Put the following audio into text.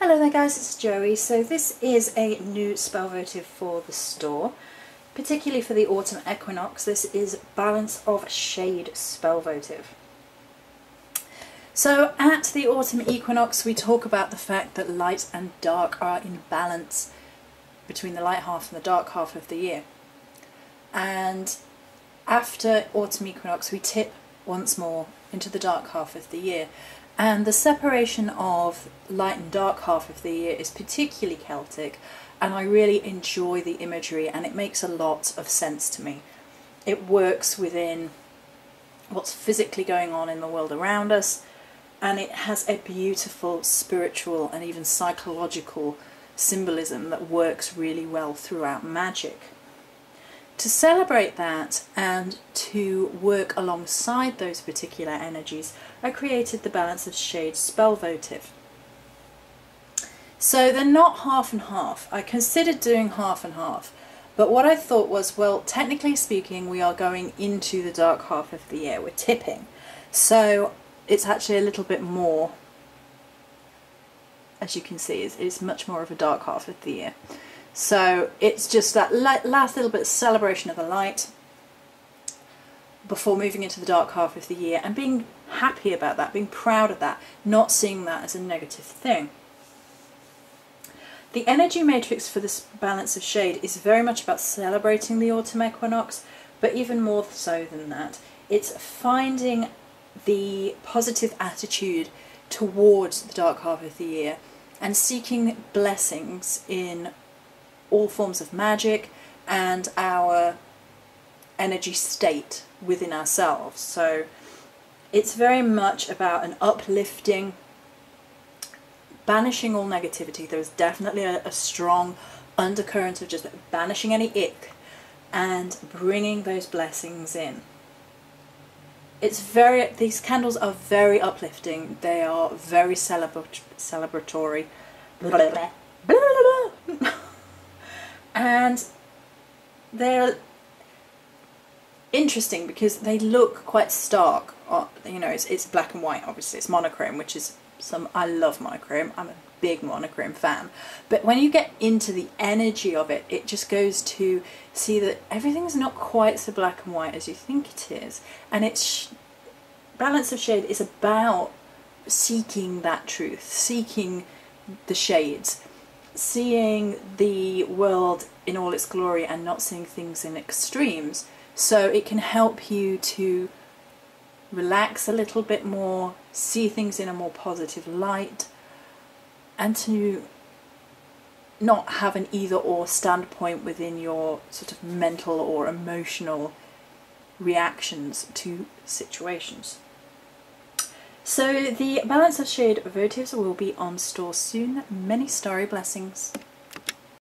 Hello there guys, it's Joey. So this is a new spell votive for the store, particularly for the autumn equinox. This is Balance of Shade spell votive. So at the autumn equinox we talk about the fact that light and dark are in balance between the light half and the dark half of the year. And after autumn equinox we tip once more into the dark half of the year. And the separation of light and dark half of the year is particularly Celtic, and I really enjoy the imagery, and it makes a lot of sense to me. It works within what's physically going on in the world around us, and it has a beautiful spiritual and even psychological symbolism that works really well throughout magic. To celebrate that and to work alongside those particular energies, I created the Balance of Shade spell votive. So they're not half and half. I considered doing half and half, but what I thought was, well, technically speaking, we are going into the dark half of the year. We're tipping. So it's actually a little bit more, as you can see, it's much more of a dark half of the year. So it's just that last little bit of celebration of the light before moving into the dark half of the year, and being happy about that, being proud of that, not seeing that as a negative thing. The energy matrix for this Balance of Shade is very much about celebrating the autumn equinox, but even more so than that, it's finding the positive attitude towards the dark half of the year and seeking blessings in all forms of magic and our energy state within ourselves. So it's very much about an uplifting, banishing all negativity. There is definitely a strong undercurrent of just banishing any ick and bringing those blessings in. These candles are very uplifting. They are very celebratory. Blah, blah, blah. Blah, blah, blah. And they're interesting because they look quite stark. You know, it's black and white, obviously. It's monochrome, which is I love monochrome. I'm a big monochrome fan. But when you get into the energy of it, it just goes to see that everything's not quite so black and white as you think it is. And Balance of Shade is about seeking that truth, seeking the shades, seeing the world in all its glory and not seeing things in extremes, so it can help you to relax a little bit more, see things in a more positive light, and to not have an either-or standpoint within your sort of mental or emotional reactions to situations. So the Balance of Shade votives will be on store soon. Many starry blessings.